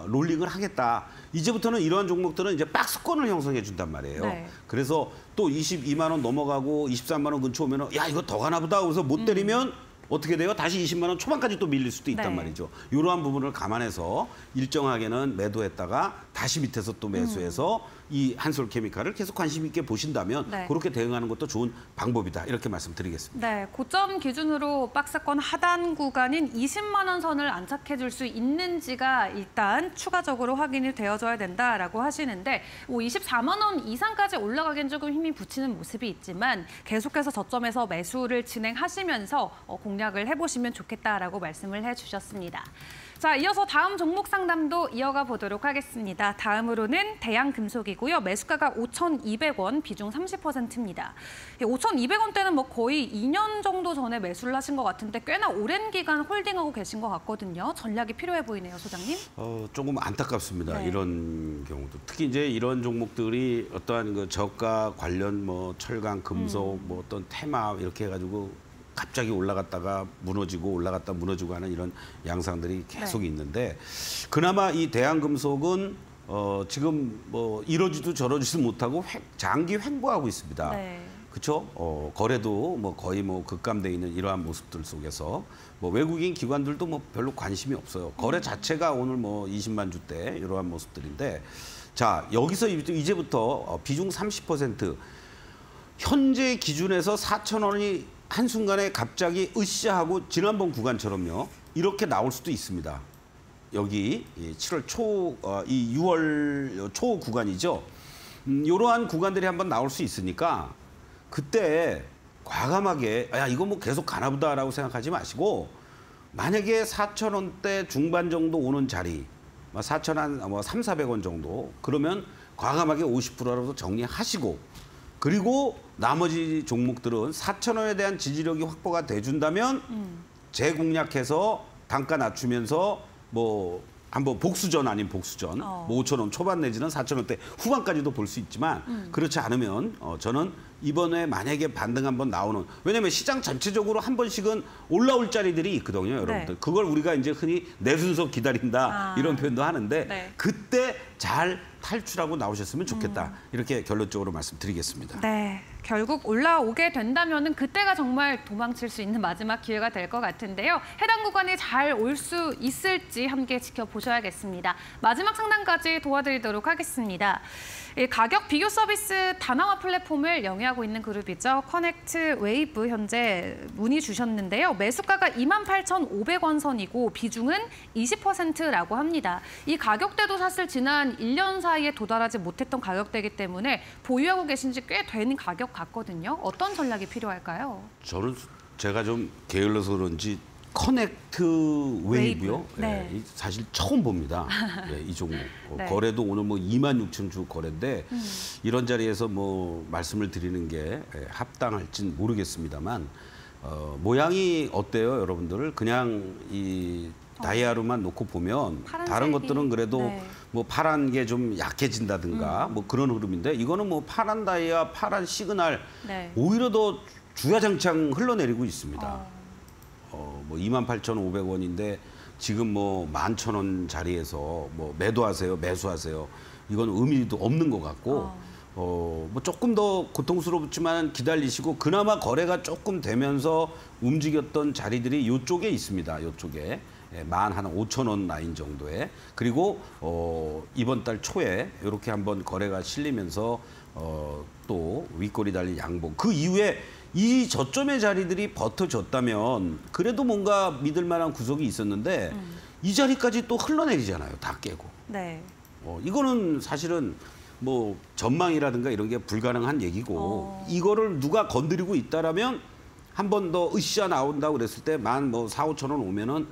롤링을 하겠다. 이제부터는 이러한 종목들은 이제 박스권을 형성해 준단 말이에요. 네. 그래서 또 22만 원 넘어가고 23만 원 근처 오면은 야 이거 더 가나 보다. 그래서 못 때리면 어떻게 돼요? 다시 20만 원 초반까지 또 밀릴 수도 있단 네. 말이죠. 이러한 부분을 감안해서 일정하게는 매도했다가 다시 밑에서 또 매수해서 이 한솔케미칼을 계속 관심 있게 보신다면 네. 그렇게 대응하는 것도 좋은 방법이다. 이렇게 말씀드리겠습니다. 네, 고점 기준으로 박스권 하단 구간인 20만 원 선을 안착해 줄 수 있는지가 일단 추가적으로 확인이 되어줘야 된다라고 하시는데 24만 원 이상까지 올라가긴 조금 힘이 붙이는 모습이 있지만 계속해서 저점에서 매수를 진행하시면서 공략을 해보시면 좋겠다라고 말씀을 해주셨습니다. 자, 이어서 다음 종목 상담도 이어가 보도록 하겠습니다. 다음으로는 대양금속이고요. 매수가가 5,200원, 비중 30%입니다. 5,200원대는 뭐 거의 2년 정도 전에 매수를 하신 것 같은데 꽤나 오랜 기간 홀딩하고 계신 것 같거든요. 전략이 필요해 보이네요, 소장님. 조금 안타깝습니다. 네. 이런 경우도. 특히 이제 이런 종목들이 어떠한 그 저가 관련 뭐 철강, 금속, 뭐 어떤 테마 이렇게 해가지고 갑자기 올라갔다가 무너지고 올라갔다 무너지고 하는 이런 양상들이 계속 네. 있는데 그나마 이 대한금속은 지금 뭐 이러지도 저러지도 못하고 장기 횡보하고 있습니다. 네. 그렇죠? 거래도 뭐 거의 뭐 급감돼 있는 이러한 모습들 속에서 뭐 외국인 기관들도 뭐 별로 관심이 없어요. 거래 자체가 오늘 뭐 20만 주대 이러한 모습들인데 자 여기서 이제부터 비중 30% 현재 기준에서 4,000원이 한순간에 갑자기 으쌰하고 지난번 구간처럼요. 이렇게 나올 수도 있습니다. 여기 7월 초, 이 6월 초 구간이죠. 이러한 구간들이 한번 나올 수 있으니까 그때 과감하게 야 이거 뭐 계속 가나 보다라고 생각하지 마시고 만약에 4,000원대 중반 정도 오는 자리 4,000원 뭐 3,400원 정도 그러면 과감하게 50%라도 정리하시고 그리고 나머지 종목들은 4,000원에 대한 지지력이 확보가 돼준다면 재공략해서 단가 낮추면서 뭐 한번 복수전 아닌 복수전 뭐 5,000원 초반 내지는 4,000원대 후반까지도 볼 수 있지만 그렇지 않으면 저는 이번에 만약에 반등 한번 나오는 왜냐하면 시장 전체적으로 한 번씩은 올라올 자리들이 있거든요, 여러분들. 네. 그걸 우리가 이제 흔히 내순서 기다린다 이런 표현도 하는데 네. 그때 잘 탈출하고 나오셨으면 좋겠다. 이렇게 결론적으로 말씀드리겠습니다. 네, 결국 올라오게 된다면은 그때가 정말 도망칠 수 있는 마지막 기회가 될 것 같은데요. 해당 구간이 잘 올 수 있을지 함께 지켜보셔야겠습니다. 마지막 상담까지 도와드리도록 하겠습니다. 이 가격 비교 서비스 다나와 플랫폼을 영위하고 있는 그룹이죠. 커넥트 웨이브 현재 문의 주셨는데요. 매수가가 28,500원 선이고 비중은 20%라고 합니다. 이 가격대도 사실 지난 1년 사이에 도달하지 못했던 가격대이기 때문에 보유하고 계신 지 꽤 된 가격 같거든요. 어떤 전략이 필요할까요? 저는 제가 좀 게을러서 그런지 커넥트 웨이브요. 네. 예, 사실 처음 봅니다. 예, 이 종목. 네. 거래도 오늘 뭐 26,000주 거래인데 이런 자리에서 뭐 말씀을 드리는 게 합당할진 모르겠습니다만 모양이 어때요, 여러분들? 그냥 이 다이아로만 놓고 보면 다른 것들은 그래도 네. 뭐 파란 게 좀 약해진다든가 뭐 그런 흐름인데 이거는 뭐 파란 다이아, 파란 시그널 네. 오히려 더 주야장창 흘러내리고 있습니다. 뭐 28,500원인데 지금 뭐 11,000원 자리에서 뭐 매도하세요, 매수하세요. 이건 의미도 없는 것 같고 뭐 조금 더 고통스럽지만 기다리시고 그나마 거래가 조금 되면서 움직였던 자리들이 이쪽에 있습니다. 이쪽에. 만 한 5,000원 라인 정도에 그리고 이번 달 초에 이렇게 한번 거래가 실리면서 또 윗꼬리 달린 양봉 그 이후에 이 저점의 자리들이 버텨줬다면 그래도 뭔가 믿을 만한 구석이 있었는데 이 자리까지 또 흘러내리잖아요. 다 깨고. 네. 이거는 사실은 뭐 전망이라든가 이런 게 불가능한 얘기고 이거를 누가 건드리고 있다라면 한 번 더 으쌰 나온다고 그랬을 때 만 뭐 4, 5천 원 오면은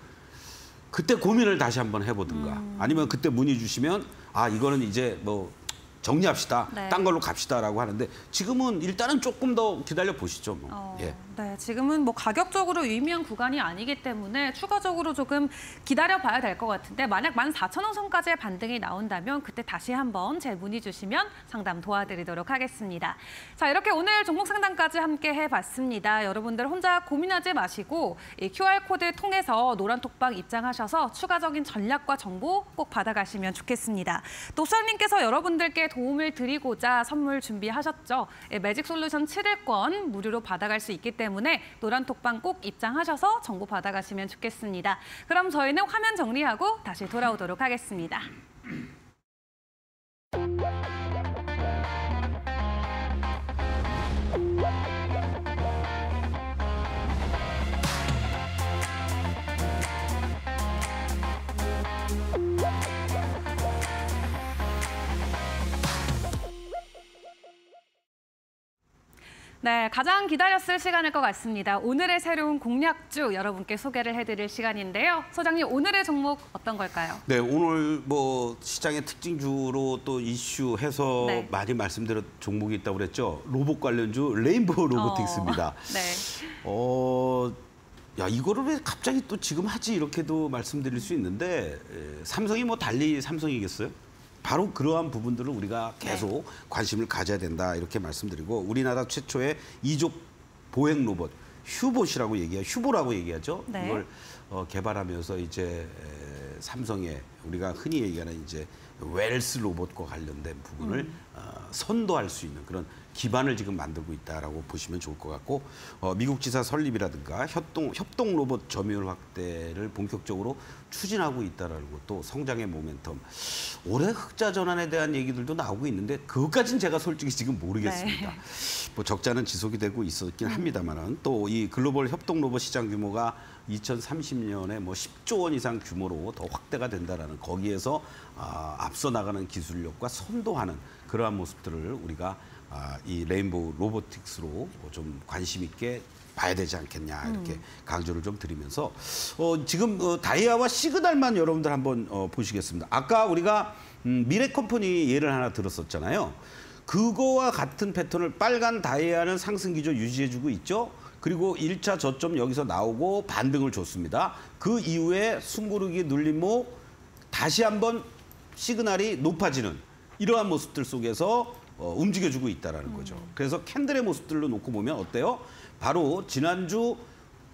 그때 고민을 다시 한번 해보든가 아니면 그때 문의 주시면 아 이거는 이제 뭐 정리합시다. 네. 딴 걸로 갑시다라고 하는데 지금은 일단은 조금 더 기다려 보시죠. 뭐. 예. 네, 지금은 뭐 가격적으로 유의미한 구간이 아니기 때문에 추가적으로 조금 기다려봐야 될 것 같은데 만약 14,000원 선까지의 반등이 나온다면 그때 다시 한번 제 문의 주시면 상담 도와드리도록 하겠습니다. 자, 이렇게 오늘 종목 상담까지 함께 해봤습니다. 여러분들 혼자 고민하지 마시고 이 QR코드 통해서 노란톡방 입장하셔서 추가적인 전략과 정보 꼭 받아가시면 좋겠습니다. 또 수장님께서 여러분들께 도움을 드리고자 선물 준비하셨죠. 매직솔루션 7일권 무료로 받아갈 수 있기 때문에 때문에 노란톡방 꼭 입장하셔서 정보 받아가시면 좋겠습니다. 그럼 저희는 화면 정리하고 다시 돌아오도록 하겠습니다. 네, 가장 기다렸을 시간일 것 같습니다. 오늘의 새로운 공략주 여러분께 소개를 해드릴 시간인데요. 소장님, 오늘의 종목 어떤 걸까요? 네, 오늘 뭐 시장의 특징주로 또 이슈해서 네. 많이 말씀드린 종목이 있다고 그랬죠. 로봇 관련주 레인보우 로보틱스입니다. 네. 야, 이거를 왜 갑자기 또 지금 하지 이렇게도 말씀드릴 수 있는데 삼성이 뭐 달리 삼성이겠어요? 바로 그러한 부분들을 우리가 계속 관심을 가져야 된다 이렇게 말씀드리고 우리나라 최초의 이족 보행 로봇 휴봇이라고 휴보라고 얘기하죠. 네. 이걸 개발하면서 이제 삼성의 우리가 흔히 얘기하는 이제 웰스 로봇과 관련된 부분을 선도할 수 있는 그런 기반을 지금 만들고 있다라고 보시면 좋을 것 같고 미국 지사 설립이라든가 협동 로봇 점유율 확대를 본격적으로 추진하고 있다라는 것도 성장의 모멘텀. 올해 흑자 전환에 대한 얘기들도 나오고 있는데 그것까지는 제가 솔직히 지금 모르겠습니다. 네. 뭐 적자는 지속이 되고 있었긴 합니다만은 또 이 글로벌 협동 로봇 시장 규모가 2030년에 뭐 10조 원 이상 규모로 더 확대가 된다라는 거기에서 앞서 나가는 기술력과 선도하는 그러한 모습들을 우리가 이 레인보우 로보틱스로 좀 관심 있게 봐야 되지 않겠냐 이렇게 강조를 좀 드리면서 지금 다이아와 시그널만 여러분들 한번 보시겠습니다. 아까 우리가 미래컴퍼니 예를 하나 들었었잖아요. 그거와 같은 패턴을 빨간 다이아는 상승 기조 유지해주고 있죠. 그리고 1차 저점 여기서 나오고 반등을 줬습니다. 그 이후에 숨고르기 눌림목 다시 한번 시그널이 높아지는 이러한 모습들 속에서 움직여주고 있다는 거죠. 그래서 캔들의 모습들로 놓고 보면 어때요? 바로 지난주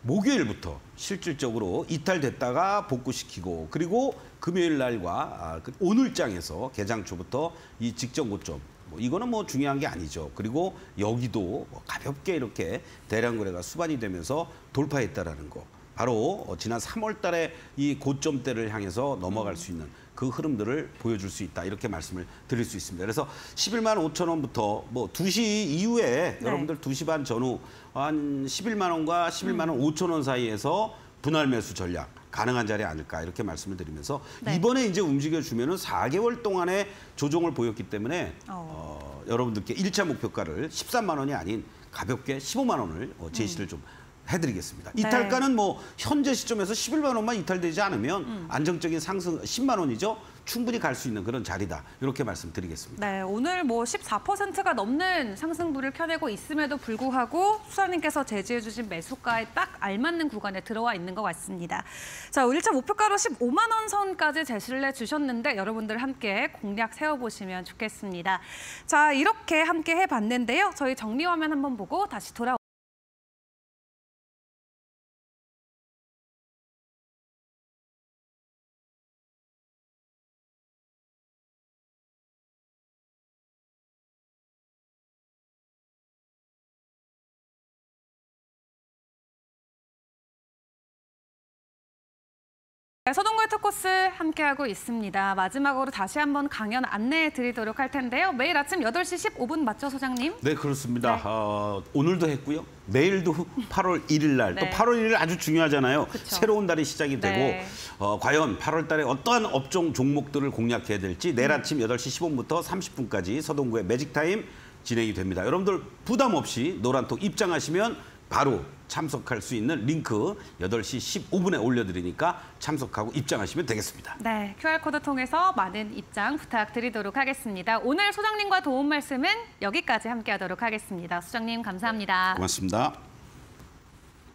목요일부터 실질적으로 이탈됐다가 복구시키고 그리고 금요일 날과 오늘장에서 개장 초부터 이 직전 고점 이거는 뭐 중요한 게 아니죠. 그리고 여기도 가볍게 이렇게 대량 거래가 수반이 되면서 돌파했다라는 거. 바로 지난 3월 달에 이 고점대를 향해서 넘어갈 수 있는 그 흐름들을 보여줄 수 있다. 이렇게 말씀을 드릴 수 있습니다. 그래서 11만 5천 원부터 뭐 2시 이후에 여러분들 2시 반 전후 한 11만 원과 11만 원 5천 원 사이에서 분할 매수 전략 가능한 자리 아닐까 이렇게 말씀을 드리면서 이번에 이제 움직여주면은 4개월 동안의 조정을 보였기 때문에 여러분들께 1차 목표가를 13만 원이 아닌 가볍게 15만 원을 제시를 좀 해드리겠습니다. 이탈가는 뭐 현재 시점에서 11만 원만 이탈되지 않으면 안정적인 상승 10만 원이죠. 충분히 갈 수 있는 그런 자리다. 이렇게 말씀드리겠습니다. 네, 오늘 뭐 14%가 넘는 상승부를 켜내고 있음에도 불구하고 수사님께서 제시해 주신 매수가에 딱 알맞는 구간에 들어와 있는 것 같습니다. 자, 1차 목표가로 15만 원 선까지 제시를 해주셨는데 여러분들 함께 공략 세워보시면 좋겠습니다. 자, 이렇게 함께 해봤는데요. 저희 정리 화면 한번 보고 다시 돌아오겠습니다. 서동구의 토코스 함께하고 있습니다. 마지막으로 다시 한번 강연 안내해 드리도록 할 텐데요. 매일 아침 8시 15분 맞죠, 소장님? 네, 그렇습니다. 오늘도 했고요. 내일도 8월 1일 날. 또 8월 1일 아주 중요하잖아요. 그쵸. 새로운 달이 시작이 되고 네. 과연 8월 달에 어떠한 업종 종목들을 공략해야 될지 내일 아침 8시 10분부터 30분까지 서동구의 매직타임 진행이 됩니다. 여러분들 부담 없이 노란톡 입장하시면 바로 참석할 수 있는 링크 8시 15분에 올려드리니까 참석하고 입장하시면 되겠습니다. 네, QR코드 통해서 많은 입장 부탁드리도록 하겠습니다. 오늘 소장님과 도움 말씀은 여기까지 함께하도록 하겠습니다. 소장님 감사합니다. 고맙습니다.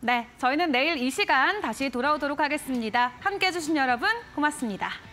네, 저희는 내일 이 시간 다시 돌아오도록 하겠습니다. 함께해 주신 여러분 고맙습니다.